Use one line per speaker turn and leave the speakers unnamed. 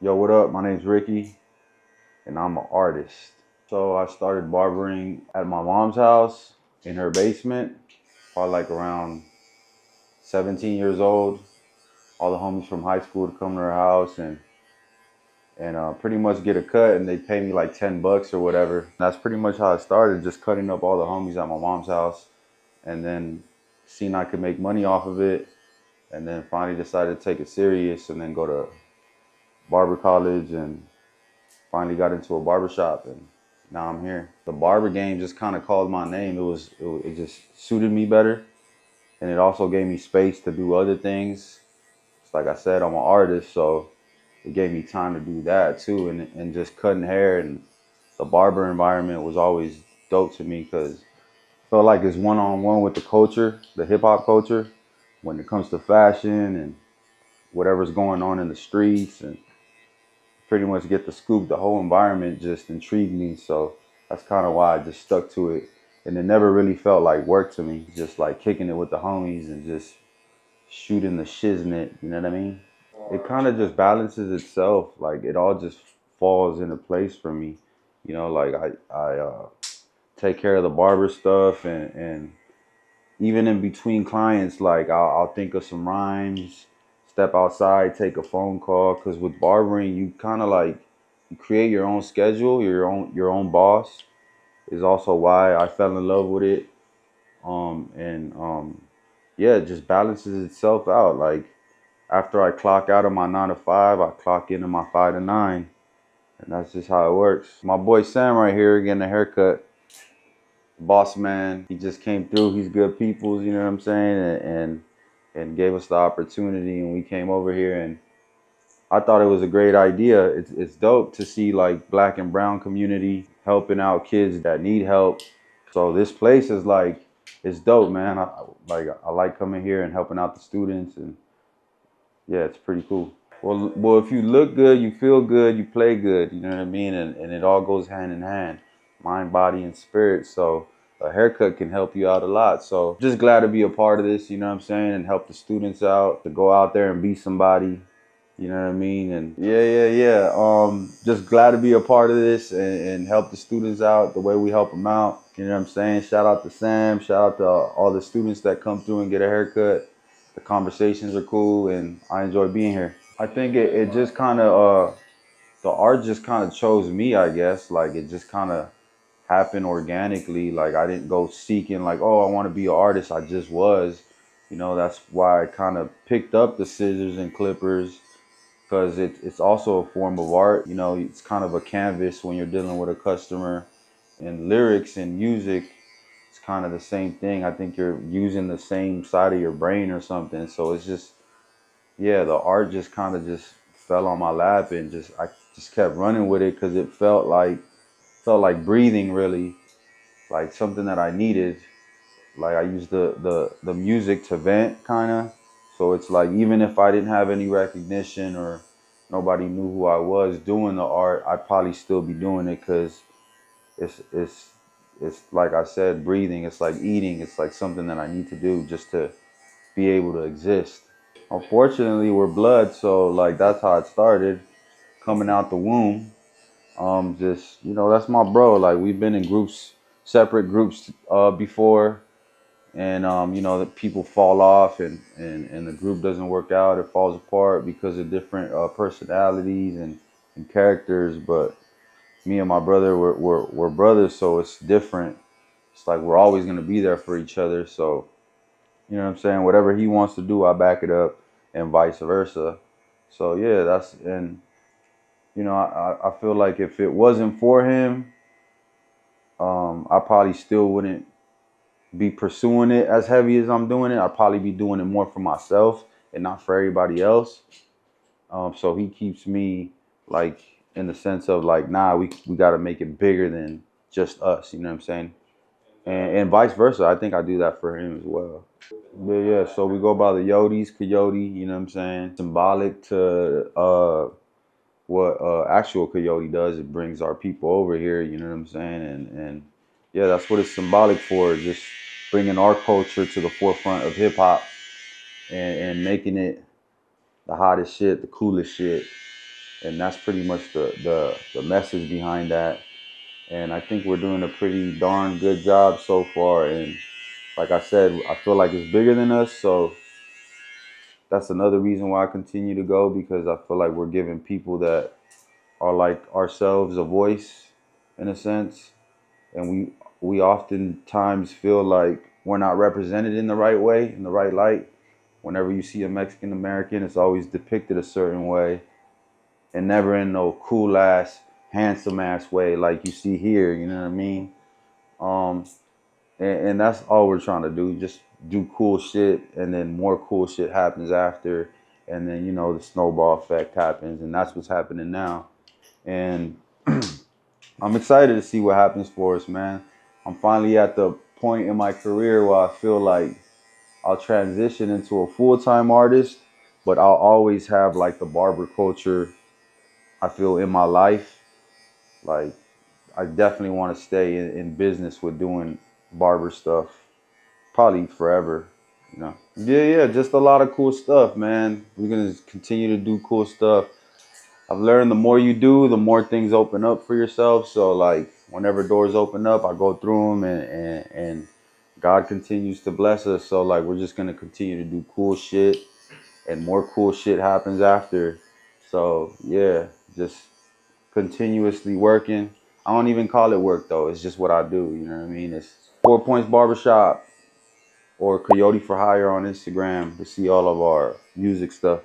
Yo, what up? My name's Ricky, and I'm an artist. So I started barbering at my mom's house in her basement, probably like around 17 years old. All the homies from high school would come to her house and pretty much get a cut, and they pay me like 10 bucks or whatever. That's pretty much how I started, just cutting up all the homies at my mom's house, and then seeing I could make money off of it, and then finally decided to take it serious, and then go to barber college and finally got into a barber shop, and now I'm here. The barber game just kind of called my name. It just suited me better, and it also gave me space to do other things. It's like I said, I'm an artist, so it gave me time to do that too, and just cutting hair, and the barber environment was always dope to me because I felt like it's one-on-one with the culture, the hip hop culture, when it comes to fashion and whatever's going on in the streets, and pretty much get the scoop. The whole environment just intrigued me, so that's kind of why I just stuck to it. And it never really felt like work to me, just like kicking it with the homies and just shooting the shiznit, you know what I mean? It kind of just balances itself. Like it all just falls into place for me. Like I take care of the barber stuff, and even in between clients, like I'll think of some rhymes, step outside, take a phone call. Cause with barbering, you kind of like you create your own schedule, your own boss. Is also why I fell in love with it. And yeah, it just balances itself out. Like after I clock out of my 9 to 5, I clock into my 5 to 9, and that's just how it works. My boy Sam right here getting a haircut. Boss man, he just came through. He's good people, you know what I'm saying, and gave us the opportunity, and we came over here, and I thought it was a great idea. It's dope to see like black and brown community helping out kids that need help. So this place is like it's dope, man. I like coming here and helping out the students, and yeah, it's pretty cool. Well, if you look good, you feel good, you play good. You know what I mean, and it all goes hand in hand, mind, body, and spirit. So a haircut can help you out a lot. So just glad to be a part of this. You know what I'm saying, and help the students out to go out there and be somebody. You know what I mean, and yeah. Just glad to be a part of this and help the students out the way we help them out. You know what I'm saying. Shout out to Sam. Shout out to all the students that come through and get a haircut. The conversations are cool, and I enjoy being here. I think it just kind of the art just kind of chose me, I guess. Like it just kind of happened organically. Like I didn't go seeking like, oh, I want to be an artist. I just was. That's why I kind of picked up the scissors and clippers because it's also a form of art. It's kind of a canvas when you're dealing with a customer. And lyrics and music, it's kind of the same thing. I think you're using the same side of your brain or something. So it's just, yeah, the art just kind of just fell on my lap, and I just kept running with it because it felt like breathing, really, like something that I needed. Like I used the music to vent, kind of. So it's like even if I didn't have any recognition or nobody knew who I was doing the art, I'd probably still be doing it because it's it's it's like I said, breathing. It's like eating. It's like something that I need to do just to be able to exist. Unfortunately, we're blood, so like that's how it started, coming out the womb. Just that's my bro. Like we've been in groups, separate groups before, and the people fall off, and the group doesn't work out. It falls apart because of different personalities and characters. But me and my brother, we're brothers, so it's different. It's like we're always gonna be there for each other. So you know what I'm saying? Whatever he wants to do, I back it up, and vice versa. So yeah, and I feel like if it wasn't for him, I probably still wouldn't be pursuing it as heavy as I'm doing it. I'd probably be doing it more for myself and not for everybody else. So he keeps me like in the sense of like, nah, we got to make it bigger than just us. You know what I'm saying? And vice versa. I think I do that for him as well. But yeah, so we go by the Yodis, Coyote, you know what I'm saying? Symbolic to what actual Coyote does. It brings our people over here, you know what I'm saying? And yeah, that's what it's symbolic for, just bringing our culture to the forefront of hip hop and making it the hottest shit, the coolest shit. And that's pretty much the message behind that. And I think we're doing a pretty darn good job so far. And like I said, I feel like it's bigger than us. So that's another reason why I continue to go, because I feel like we're giving people that are like ourselves a voice in a sense. And we oftentimes feel like we're not represented in the right way, in the right light. Whenever you see a Mexican American, it's always depicted a certain way, and never in no cool ass, handsome ass way like you see here. You know what I mean? Um, and that's all we're trying to do. Just do cool shit, and then more cool shit happens after, and then the snowball effect happens, and that's what's happening now. And I'm excited to see what happens for us, man. I'm finally at the point in my career where I feel like I'll transition into a full-time artist, but I'll always have like the barber culture I feel in my life. Like I definitely want to stay in business with doing barber stuff, probably forever. Yeah, just a lot of cool stuff, man. We're gonna continue to do cool stuff. I've learned the more you do, the more things open up for yourself. So like whenever doors open up, I go through them, and God continues to bless us. So like we're just gonna continue to do cool shit, and more cool shit happens after. So yeah, just continuously working. I don't even call it work though. It's just what I do. You know what I mean? It's 4 Points Barbershop or Coyote for Hire on Instagram to see all of our music stuff.